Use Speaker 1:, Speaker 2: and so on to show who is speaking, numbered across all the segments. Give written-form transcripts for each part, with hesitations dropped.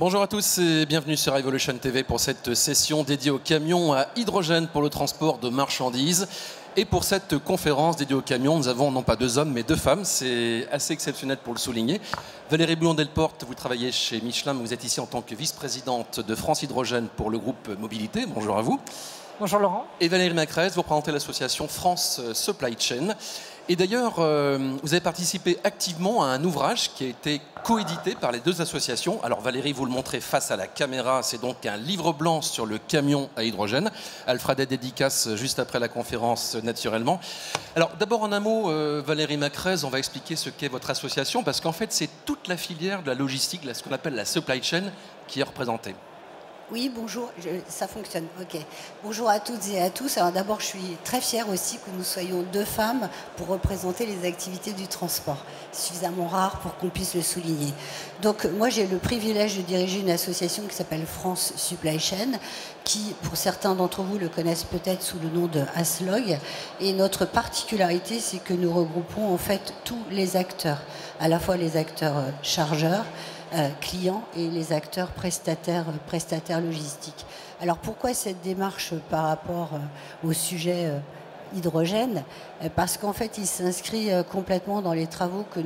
Speaker 1: Bonjour à tous et bienvenue sur Evolution TV pour cette session dédiée aux camions à hydrogène pour le transport de marchandises. Et pour cette conférence dédiée aux camions, nous avons non pas deux hommes mais deux femmes. C'est assez exceptionnel pour le souligner. Valérie Bouillon-Delporte, vous travaillez chez Michelin, mais vous êtes ici en tant que vice-présidente de France Hydrogène pour le groupe Mobilité. Bonjour à vous.
Speaker 2: Bonjour Laurent.
Speaker 1: Et Valérie Macresse, vous représentez l'association France Supply Chain. Et d'ailleurs, vous avez participé activement à un ouvrage qui a été coédité par les deux associations. Alors Valérie, vous le montrez face à la caméra, c'est donc un livre blanc sur le camion à hydrogène. Elle fera des dédicaces juste après la conférence, naturellement. Alors d'abord en un mot, Valérie Macresse, on va expliquer ce qu'est votre association, parce qu'en fait c'est toute la filière de la logistique, ce qu'on appelle la supply chain, qui est représentée.
Speaker 3: Oui, bonjour, ça fonctionne, ok. Bonjour à toutes et à tous. Alors d'abord, je suis très fière aussi que nous soyons deux femmes pour représenter les activités du transport. Suffisamment rare pour qu'on puisse le souligner. Donc moi, j'ai le privilège de diriger une association qui s'appelle France Supply Chain, qui, pour certains d'entre vous, le connaissent peut-être sous le nom de ASLOG. Et notre particularité, c'est que nous regroupons en fait tous les acteurs, à la fois les acteurs chargeurs, clients et les acteurs prestataires logistiques. Alors pourquoi cette démarche par rapport au sujet hydrogène? Parce qu'en fait il s'inscrit complètement dans les travaux que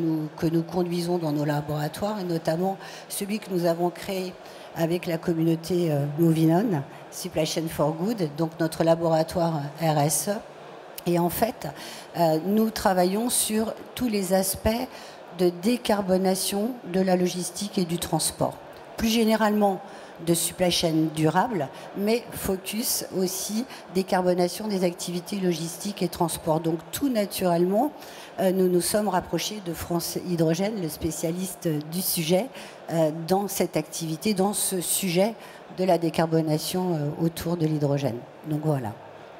Speaker 3: nous conduisons dans nos laboratoires, et notamment celui que nous avons créé avec la communauté Movinon, Supply Chain for Good, donc notre laboratoire RSE. Et en fait, nous travaillons sur tous les aspects de décarbonation de la logistique et du transport. Plus généralement, de supply chain durable, mais focus aussi décarbonation des activités logistiques et transport. Donc tout naturellement, nous nous sommes rapprochés de France Hydrogène, le spécialiste du sujet, dans cette activité, dans ce sujet de la décarbonation autour de l'hydrogène. Donc voilà.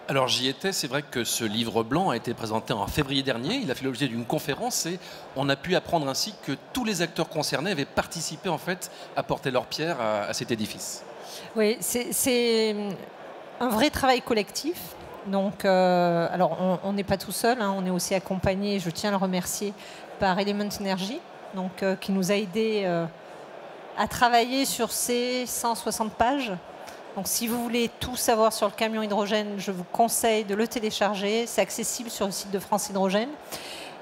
Speaker 1: Alors j'y étais, c'est vrai que ce livre blanc a été présenté en février dernier, il a fait l'objet d'une conférence et on a pu apprendre ainsi que tous les acteurs concernés avaient participé en fait à porter leur pierre à cet édifice.
Speaker 2: Oui, c'est un vrai travail collectif. Donc, alors on n'est pas tout seul, hein, on est aussi accompagné, je tiens à le remercier, par Element Energy, donc, qui nous a aidés à travailler sur ces 160 pages. Donc si vous voulez tout savoir sur le camion hydrogène, je vous conseille de le télécharger. C'est accessible sur le site de France Hydrogène.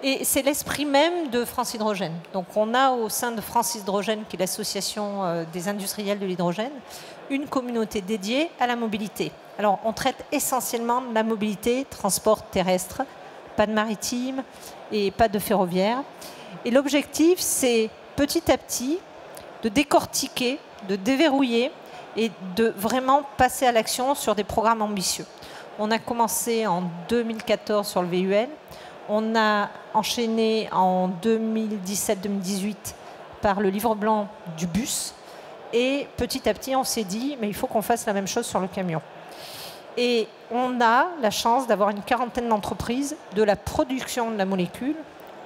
Speaker 2: Et c'est l'esprit même de France Hydrogène. Donc on a au sein de France Hydrogène, qui est l'association des industriels de l'hydrogène, une communauté dédiée à la mobilité. Alors on traite essentiellement de la mobilité, transport terrestre, pas de maritime et pas de ferroviaire. Et l'objectif, c'est petit à petit de décortiquer, de déverrouiller et de vraiment passer à l'action sur des programmes ambitieux. On a commencé en 2014 sur le VUL, on a enchaîné en 2017-2018 par le livre blanc du bus, et petit à petit on s'est dit mais il faut qu'on fasse la même chose sur le camion. Et on a la chance d'avoir une quarantaine d'entreprises, de la production de la molécule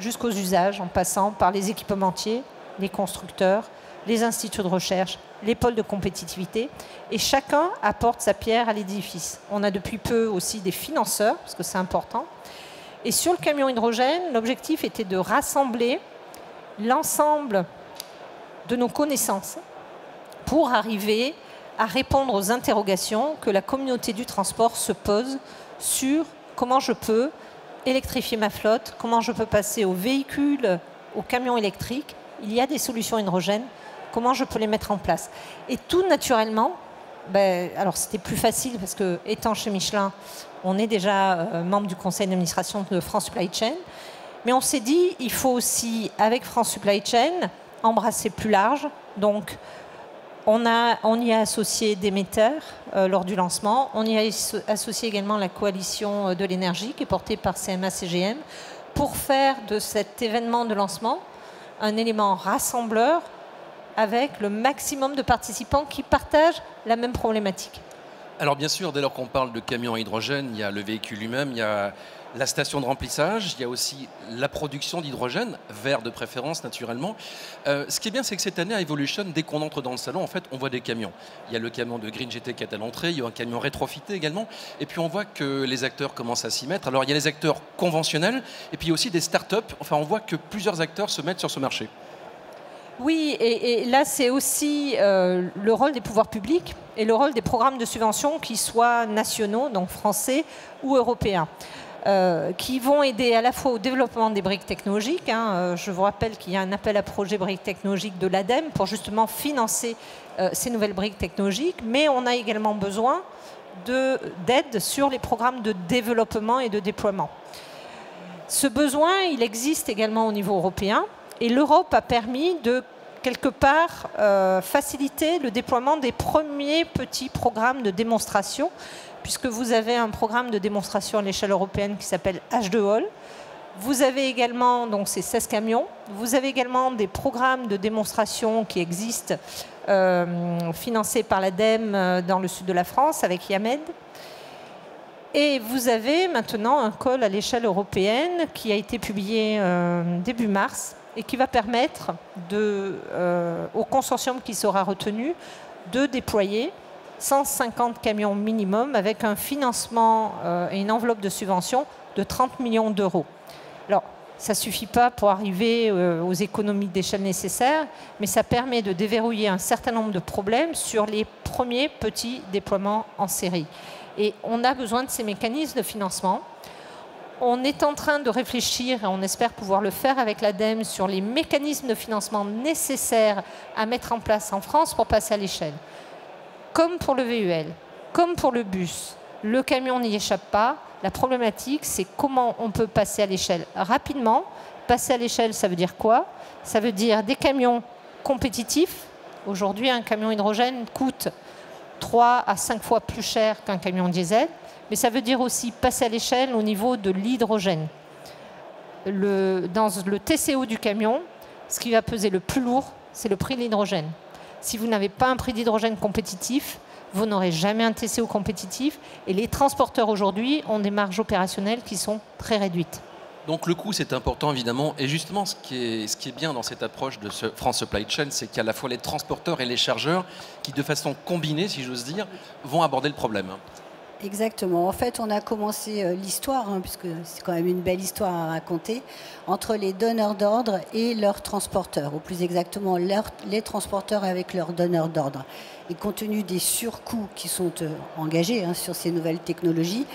Speaker 2: jusqu'aux usages, en passant par les équipementiers, les constructeurs, les instituts de recherche, les pôles de compétitivité, et chacun apporte sa pierre à l'édifice. On a depuis peu aussi des financeurs, parce que c'est important. Et sur le camion hydrogène, l'objectif était de rassembler l'ensemble de nos connaissances pour arriver à répondre aux interrogations que la communauté du transport se pose sur comment je peux électrifier ma flotte, comment je peux passer aux véhicules, aux camions électriques. Il y a des solutions hydrogène. Comment je peux les mettre en place? Et tout naturellement, alors c'était plus facile parce que, étant chez Michelin, on est déjà membre du conseil d'administration de France Supply Chain, mais on s'est dit, il faut aussi, avec France Supply Chain, embrasser plus large. Donc, on y a associé Demeter lors du lancement, on y a associé également la coalition de l'énergie qui est portée par CMA-CGM pour faire de cet événement de lancement un élément rassembleur avec le maximum de participants qui partagent la même problématique.
Speaker 1: Alors bien sûr, dès lors qu'on parle de camion à hydrogène, il y a le véhicule lui-même, il y a la station de remplissage, il y a aussi la production d'hydrogène, vert de préférence naturellement. Ce qui est bien, c'est que cette année à Evolution, dès qu'on entre dans le salon, en fait, on voit des camions. Il y a le camion de Green GT qui est à l'entrée, il y a un camion rétrofité également, et puis on voit que les acteurs commencent à s'y mettre. Alors il y a les acteurs conventionnels, et puis aussi des start-up. Enfin, on voit que plusieurs acteurs se mettent sur ce marché.
Speaker 2: Oui, et là, c'est aussi le rôle des pouvoirs publics et le rôle des programmes de subvention, qu'ils soient nationaux, donc français ou européens, qui vont aider à la fois au développement des briques technologiques. Je vous rappelle qu'il y a un appel à projet briques technologiques de l'ADEME pour justement financer ces nouvelles briques technologiques, mais on a également besoin d'aide sur les programmes de développement et de déploiement. Ce besoin, il existe également au niveau européen. Et l'Europe a permis de, quelque part, faciliter le déploiement des premiers petits programmes de démonstration, puisque vous avez un programme de démonstration à l'échelle européenne qui s'appelle H2All. Vous avez également, donc c'est 16 camions, vous avez également des programmes de démonstration qui existent, financés par l'ADEME dans le sud de la France, avec Yamed. Et vous avez maintenant un call à l'échelle européenne qui a été publié début mars, et qui va permettre au consortium qui sera retenu de déployer 150 camions minimum avec un financement et une enveloppe de subvention de 30 millions d'euros. Alors, ça ne suffit pas pour arriver aux économies d'échelle nécessaires, mais ça permet de déverrouiller un certain nombre de problèmes sur les premiers petits déploiements en série. Et on a besoin de ces mécanismes de financement. On est en train de réfléchir, et on espère pouvoir le faire avec l'ADEME, sur les mécanismes de financement nécessaires à mettre en place en France pour passer à l'échelle. Comme pour le VUL, comme pour le bus, le camion n'y échappe pas. La problématique, c'est comment on peut passer à l'échelle rapidement. Passer à l'échelle, ça veut dire quoi? Ça veut dire des camions compétitifs. Aujourd'hui, un camion hydrogène coûte 3 à 5 fois plus cher qu'un camion diesel. Mais ça veut dire aussi passer à l'échelle au niveau de l'hydrogène. Dans le TCO du camion, ce qui va peser le plus lourd, c'est le prix de l'hydrogène. Si vous n'avez pas un prix d'hydrogène compétitif, vous n'aurez jamais un TCO compétitif. Et les transporteurs aujourd'hui ont des marges opérationnelles qui sont très réduites.
Speaker 1: Donc le coût, c'est important évidemment. Et justement, ce qui est bien dans cette approche de ce France Supply Chain, c'est qu'il y a à la fois les transporteurs et les chargeurs qui, de façon combinée, si j'ose dire, vont aborder le problème.
Speaker 3: Exactement. En fait, on a commencé l'histoire, puisque c'est quand même une belle histoire à raconter, entre les donneurs d'ordre et leurs transporteurs, ou plus exactement les transporteurs avec leurs donneurs d'ordre. Et compte tenu des surcoûts qui sont engagés sur ces nouvelles technologies,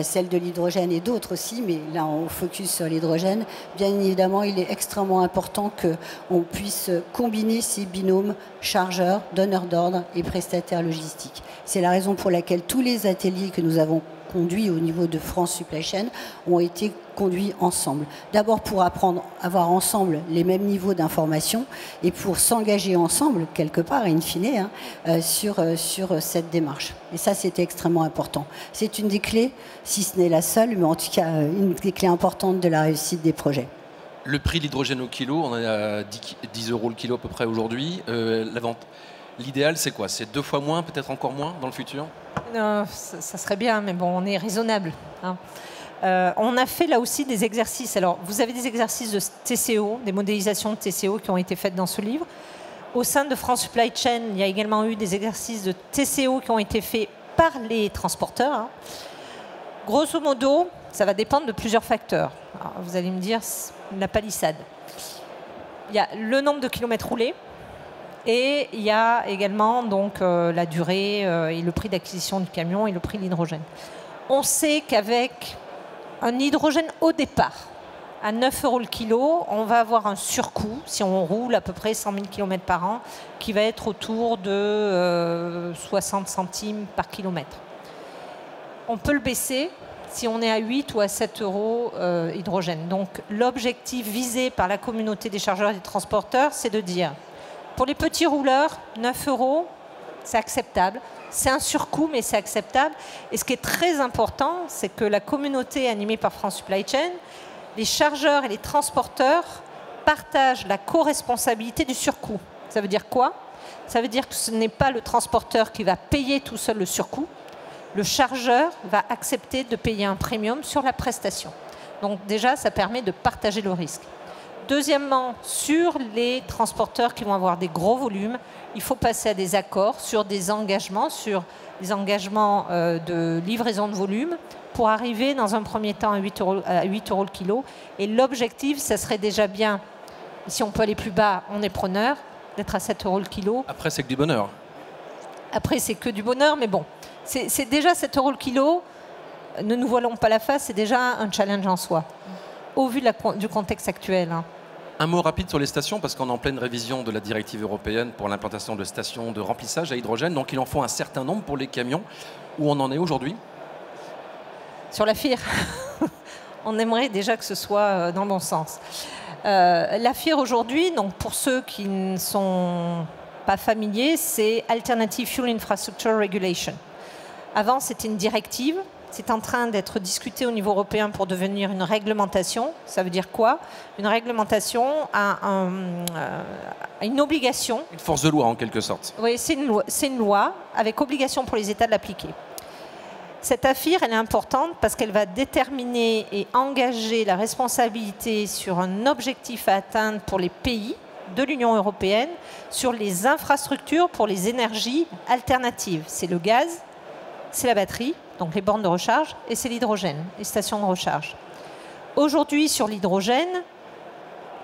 Speaker 3: celles de l'hydrogène et d'autres aussi, mais là on focus sur l'hydrogène, bien évidemment il est extrêmement important qu'on puisse combiner ces binômes chargeurs, donneurs d'ordre et prestataires logistiques. C'est la raison pour laquelle tous les ateliers que nous avons conduits au niveau de France Supply Chain ont été conduits ensemble. D'abord pour apprendre à avoir ensemble les mêmes niveaux d'information et pour s'engager ensemble, quelque part, in fine, sur cette démarche. Et ça, c'était extrêmement important. C'est une des clés, si ce n'est la seule, mais en tout cas, une des clés importantes de la réussite des projets.
Speaker 1: Le prix de l'hydrogène au kilo, on est à 10 euros le kilo à peu près aujourd'hui. La vente, l'idéal, c'est quoi? C'est 2 fois moins, peut-être encore moins dans le futur?
Speaker 2: Ça serait bien, mais bon, on est raisonnable. On a fait là aussi des exercices. Alors, vous avez des exercices de TCO, des modélisations de TCO qui ont été faites dans ce livre. Au sein de France Supply Chain, il y a également eu des exercices de TCO qui ont été faits par les transporteurs. Grosso modo, ça va dépendre de plusieurs facteurs. Alors, vous allez me dire, la palissade. Il y a le nombre de kilomètres roulés. Et il y a également donc, la durée et le prix d'acquisition du camion et le prix de l'hydrogène. On sait qu'avec un hydrogène au départ, à 9 euros le kilo, on va avoir un surcoût, si on roule à peu près 100 000 km par an, qui va être autour de 60 centimes par kilomètre. On peut le baisser si on est à 8 ou à 7 euros hydrogène. Donc l'objectif visé par la communauté des chargeurs et des transporteurs, c'est de dire, pour les petits rouleurs, 9 euros, c'est acceptable. C'est un surcoût, mais c'est acceptable. Et ce qui est très important, c'est que la communauté animée par France Supply Chain, les chargeurs et les transporteurs partagent la co-responsabilité du surcoût. Ça veut dire quoi? Ça veut dire que ce n'est pas le transporteur qui va payer tout seul le surcoût. Le chargeur va accepter de payer un premium sur la prestation. Donc déjà, ça permet de partager le risque. Deuxièmement, sur les transporteurs qui vont avoir des gros volumes, il faut passer à des accords sur des engagements de livraison de volume pour arriver dans un premier temps à 8 euros le kilo. Et l'objectif, ça serait déjà bien, si on peut aller plus bas, on est preneur, d'être à 7 € le kilo.
Speaker 1: Après, c'est que du bonheur.
Speaker 2: Après, c'est que du bonheur, mais bon, c'est déjà 7 € le kilo. Ne nous voilons pas la face, c'est déjà un challenge en soi, au vu du contexte actuel. Hein.
Speaker 1: Un mot rapide sur les stations, parce qu'on est en pleine révision de la directive européenne pour l'implantation de stations de remplissage à hydrogène. Donc il en faut un certain nombre pour les camions. Où on en est aujourd'hui?
Speaker 2: Sur la FIR, on aimerait déjà que ce soit dans le bon sens. La FIR aujourd'hui, donc pour ceux qui ne sont pas familiers, c'est Alternative Fuel Infrastructure Regulation. Avant, c'était une directive. C'est en train d'être discuté au niveau européen pour devenir une réglementation. Ça veut dire quoi? Une réglementation a une obligation.
Speaker 1: Une force de loi en quelque sorte.
Speaker 2: Oui, c'est une loi avec obligation pour les États de l'appliquer. Cette AFIR, elle est importante parce qu'elle va déterminer et engager la responsabilité sur un objectif à atteindre pour les pays de l'Union européenne sur les infrastructures pour les énergies alternatives. C'est le gaz, c'est la batterie, donc les bornes de recharge, et c'est l'hydrogène, les stations de recharge. Aujourd'hui, sur l'hydrogène,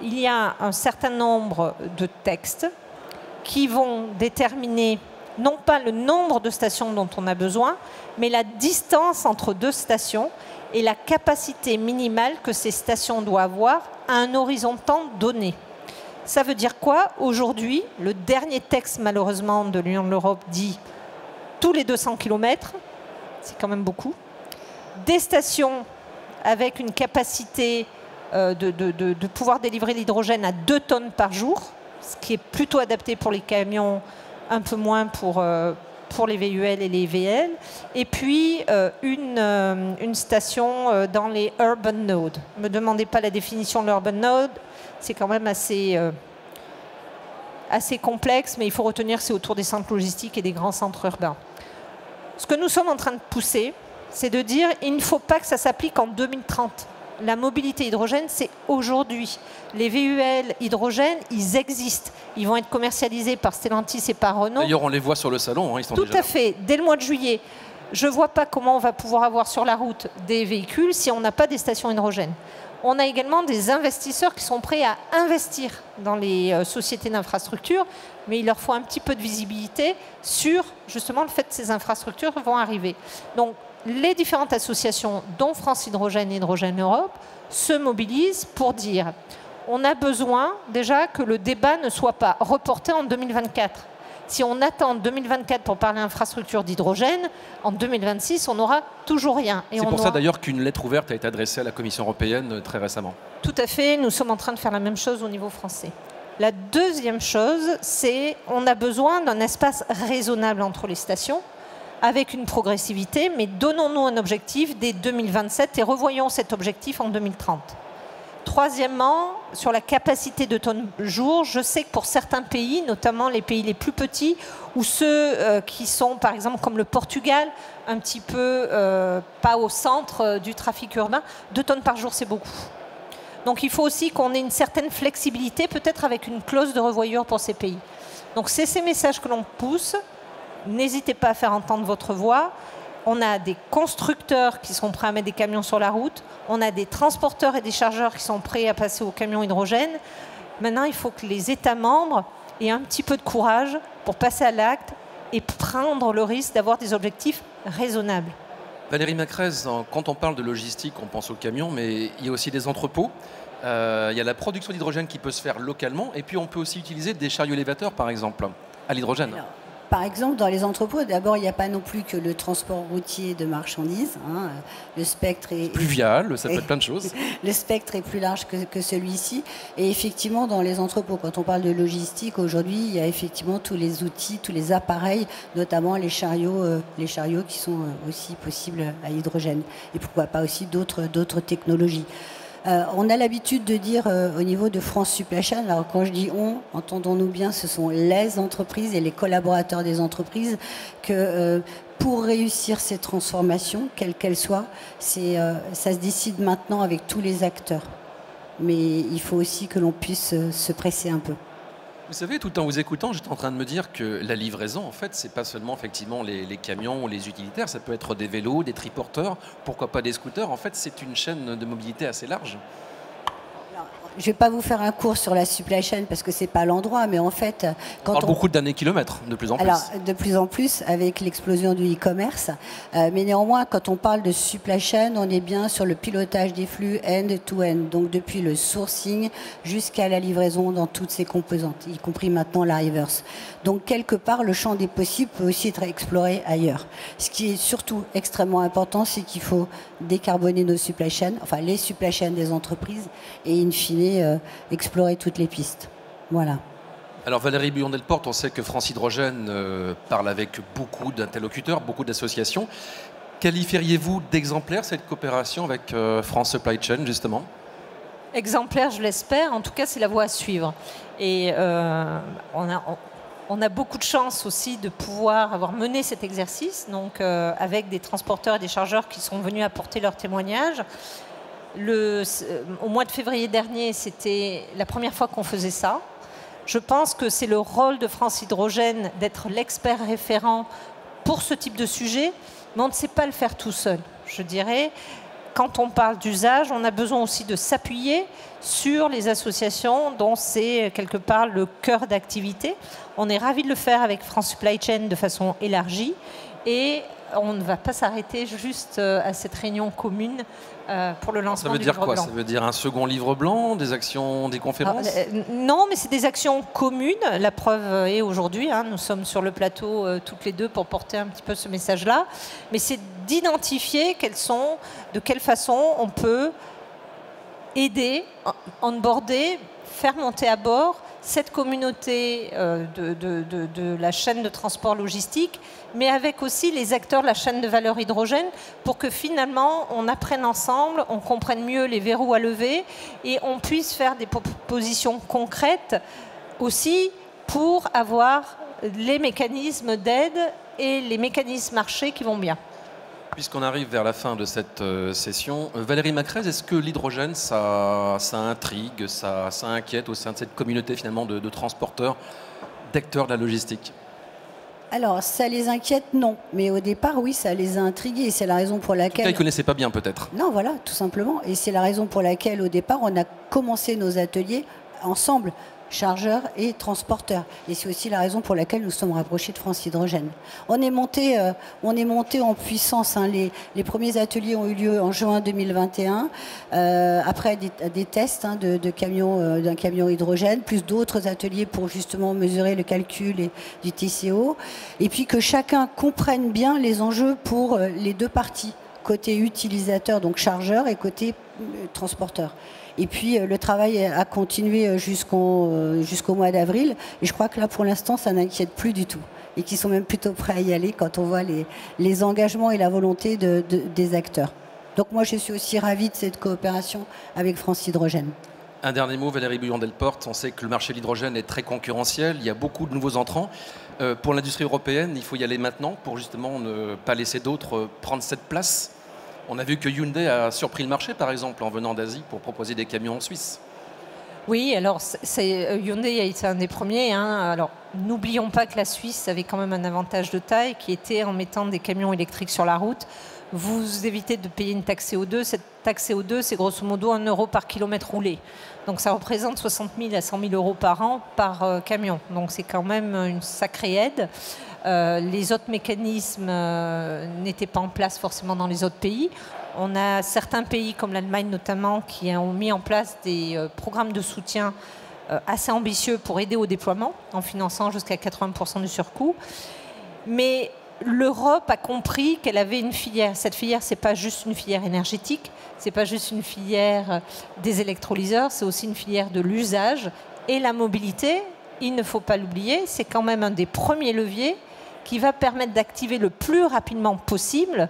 Speaker 2: il y a un certain nombre de textes qui vont déterminer non pas le nombre de stations dont on a besoin, mais la distance entre deux stations et la capacité minimale que ces stations doivent avoir à un horizon de temps donné. Ça veut dire quoi? Aujourd'hui, le dernier texte, malheureusement, de l'Union de l'Europe dit tous les 200 km, c'est quand même beaucoup. Des stations avec une capacité de pouvoir délivrer l'hydrogène à 2 tonnes par jour, ce qui est plutôt adapté pour les camions, un peu moins pour les VUL et les VL. Et puis, une station dans les urban nodes. Ne me demandez pas la définition de l'urban node, c'est quand même assez complexe, mais il faut retenir que c'est autour des centres logistiques et des grands centres urbains. Ce que nous sommes en train de pousser, c'est de dire qu'il ne faut pas que ça s'applique en 2030. La mobilité hydrogène, c'est aujourd'hui. Les VUL hydrogène, ils existent. Ils vont être commercialisés par Stellantis et par Renault.
Speaker 1: D'ailleurs, on les voit sur le salon, hein, ils sont
Speaker 2: Tout
Speaker 1: déjà
Speaker 2: à fait. Dès le mois de juillet, je ne vois pas comment on va pouvoir avoir sur la route des véhicules si on n'a pas des stations hydrogène. On a également des investisseurs qui sont prêts à investir dans les sociétés d'infrastructures, mais il leur faut un petit peu de visibilité sur justement le fait que ces infrastructures vont arriver. Donc, les différentes associations, dont France Hydrogène et Hydrogène Europe, se mobilisent pour dire on a besoin déjà que le débat ne soit pas reporté en 2024. Si on attend 2024 pour parler infrastructure d'hydrogène, en 2026, on n'aura toujours rien.
Speaker 1: C'est pour ça d'ailleurs qu'une lettre ouverte a été adressée à la Commission européenne très récemment.
Speaker 2: Tout à fait, nous sommes en train de faire la même chose au niveau français. La deuxième chose, c'est qu'on a besoin d'un espace raisonnable entre les stations, avec une progressivité, mais donnons-nous un objectif dès 2027 et revoyons cet objectif en 2030. Troisièmement, sur la capacité de tonnes jour, je sais que pour certains pays, notamment les pays les plus petits, ou ceux qui sont, par exemple, comme le Portugal, un petit peu pas au centre du trafic urbain, 2 tonnes par jour, c'est beaucoup. Donc il faut aussi qu'on ait une certaine flexibilité, peut-être avec une clause de revoyure pour ces pays. Donc c'est ces messages que l'on pousse. N'hésitez pas à faire entendre votre voix. On a des constructeurs qui sont prêts à mettre des camions sur la route. On a des transporteurs et des chargeurs qui sont prêts à passer aux camions hydrogène. Maintenant, il faut que les États membres aient un petit peu de courage pour passer à l'acte et prendre le risque d'avoir des objectifs raisonnables.
Speaker 1: Valérie Macrez, quand on parle de logistique, on pense aux camions, mais il y a aussi des entrepôts. Il y a la production d'hydrogène qui peut se faire localement, et puis on peut aussi utiliser des chariots élévateurs, par exemple, à l'hydrogène.
Speaker 3: Par exemple, dans les entrepôts, d'abord, il n'y a pas non plus que le transport routier de marchandises. Hein. Le spectre est
Speaker 1: fluvial, ça peut être plein de choses.
Speaker 3: Le spectre est plus large que celui-ci. Et effectivement, dans les entrepôts, quand on parle de logistique, aujourd'hui, il y a effectivement tous les outils, tous les appareils, notamment les chariots qui sont aussi possibles à hydrogène. Et pourquoi pas aussi d'autres technologies. On a l'habitude de dire au niveau de France Supply Chain, alors quand je dis on, entendons-nous bien, ce sont les entreprises et les collaborateurs des entreprises, que pour réussir ces transformations, quelles qu'elles soient, ça se décide maintenant avec tous les acteurs. Mais il faut aussi que l'on puisse se presser un peu.
Speaker 1: Vous savez, tout en vous écoutant, j'étais en train de me dire que la livraison, en fait, c'est pas seulement effectivement les camions ou les utilitaires, ça peut être des vélos, des triporteurs, pourquoi pas des scooters. En fait, c'est une chaîne de mobilité assez large.
Speaker 3: Alors, je ne vais pas vous faire un cours sur la supply chain parce que ce n'est pas l'endroit, mais en fait,
Speaker 1: quand on parle beaucoup d'années-kilomètres, de plus en plus.
Speaker 3: Alors, de plus en plus, avec l'explosion du e-commerce. Mais néanmoins, quand on parle de supply chain, on est bien sur le pilotage des flux end-to-end. Donc, depuis le sourcing jusqu'à la livraison dans toutes ses composantes, y compris maintenant la reverse. Donc, quelque part, le champ des possibles peut aussi être exploré ailleurs. Ce qui est surtout extrêmement important, c'est qu'il faut décarboner nos supply chains, enfin les supply chains des entreprises, et in fine, explorer toutes les pistes. Voilà.
Speaker 1: Alors Valérie Bouillon-Delporte, on sait que France Hydrogène parle avec beaucoup d'interlocuteurs, beaucoup d'associations. Qualifieriez-vous d'exemplaire cette coopération avec France Supply Chain, justement?
Speaker 2: Exemplaire, je l'espère. En tout cas, c'est la voie à suivre. Et on a beaucoup de chance aussi de pouvoir avoir mené cet exercice, donc avec des transporteurs et des chargeurs qui sont venus apporter leur témoignage. Au mois de février dernier, c'était la première fois qu'on faisait ça. Je pense que c'est le rôle de France Hydrogène d'être l'expert référent pour ce type de sujet, mais on ne sait pas le faire tout seul. Je dirais, quand on parle d'usage, on a besoin aussi de s'appuyer sur les associations dont c'est quelque part le cœur d'activité. On est ravis de le faire avec France Supply Chain de façon élargie et on ne va pas s'arrêter juste à cette réunion commune pour le lancement du livre blanc. Ça veut dire quoi? Ça
Speaker 1: veut dire un second livre blanc, des actions, des conférences?
Speaker 2: Non, mais c'est des actions communes. La preuve est aujourd'hui, nous sommes sur le plateau toutes les deux pour porter un petit peu ce message-là. Mais c'est d'identifier de quelle façon on peut aider, onboarder, faire monter à bord cette communauté de la chaîne de transport logistique, mais avec aussi les acteurs de la chaîne de valeur hydrogène, pour que finalement on apprenne ensemble, on comprenne mieux les verrous à lever et on puisse faire des propositions concrètes aussi pour avoir les mécanismes d'aide et les mécanismes marchés qui vont bien.
Speaker 1: Puisqu'on arrive vers la fin de cette session, Valérie Macrez, est-ce que l'hydrogène, ça intrigue, ça inquiète au sein de cette communauté finalement de transporteurs, d'acteurs de la logistique?
Speaker 3: Alors, ça les inquiète, non. Mais au départ, oui, ça les a intrigués. Et c'est la raison pour laquelle...
Speaker 1: Ils ne connaissaient pas bien, peut-être.
Speaker 3: Non, voilà, tout simplement. Et c'est la raison pour laquelle, au départ, on a commencé nos ateliers ensemble, chargeurs et transporteurs. Et c'est aussi la raison pour laquelle nous sommes rapprochés de France Hydrogène. On est monté en puissance. Les premiers ateliers ont eu lieu en juin 2021, après des tests d'un camion hydrogène, plus d'autres ateliers pour justement mesurer le calcul du TCO. Et puis que chacun comprenne bien les enjeux pour les deux parties, côté utilisateur, donc chargeur, et côté transporteur. Et puis le travail a continué jusqu'au mois d'avril. Et je crois que là, pour l'instant, ça n'inquiète plus du tout. Et qu'ils sont même plutôt prêts à y aller quand on voit les engagements et la volonté des acteurs. Donc moi, je suis aussi ravie de cette coopération avec France Hydrogène.
Speaker 1: Un dernier mot, Valérie Bouillon-Delporte. On sait que le marché de l'hydrogène est très concurrentiel. Il y a beaucoup de nouveaux entrants. Pour l'industrie européenne, il faut y aller maintenant pour justement ne pas laisser d'autres prendre cette place. On a vu que Hyundai a surpris le marché, par exemple, en venant d'Asie pour proposer des camions en Suisse.
Speaker 2: Oui, alors Hyundai a été un des premiers. Alors, n'oublions pas que la Suisse avait quand même un avantage de taille qui était en mettant des camions électriques sur la route. Vous évitez de payer une taxe CO2. Cette taxe CO2, c'est grosso modo 1 € par kilomètre roulé. Donc ça représente 60 000 à 100 000 euros par an par camion. Donc c'est quand même une sacrée aide. Les autres mécanismes n'étaient pas en place forcément dans les autres pays. On a certains pays comme l'Allemagne notamment qui ont mis en place des programmes de soutien assez ambitieux pour aider au déploiement en finançant jusqu'à 80% du surcoût. Mais l'Europe a compris qu'elle avait une filière. Cette filière, ce n'est pas juste une filière énergétique, ce n'est pas juste une filière des électrolyseurs, c'est aussi une filière de l'usage et la mobilité. Il ne faut pas l'oublier, c'est quand même un des premiers leviers qui va permettre d'activer le plus rapidement possible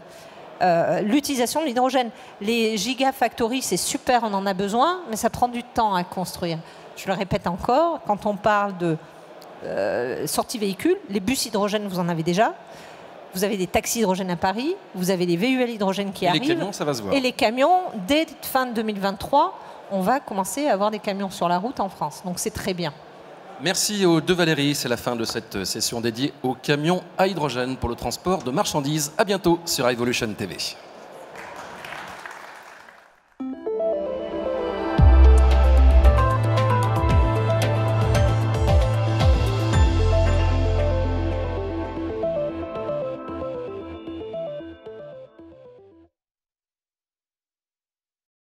Speaker 2: l'utilisation de l'hydrogène. Les gigafactories, c'est super, on en a besoin, mais ça prend du temps à construire. Je le répète encore, quand on parle de sortie véhicule, les bus hydrogène, vous en avez déjà. Vous avez des taxis hydrogène à Paris, vous avez des VUL hydrogène qui arrivent.
Speaker 1: Et les camions, ça va se voir.
Speaker 2: Et les camions, dès fin 2023, on va commencer à avoir des camions sur la route en France. Donc c'est très bien.
Speaker 1: Merci aux deux Valérie. C'est la fin de cette session dédiée aux camions à hydrogène pour le transport de marchandises. À bientôt sur iVolution TV.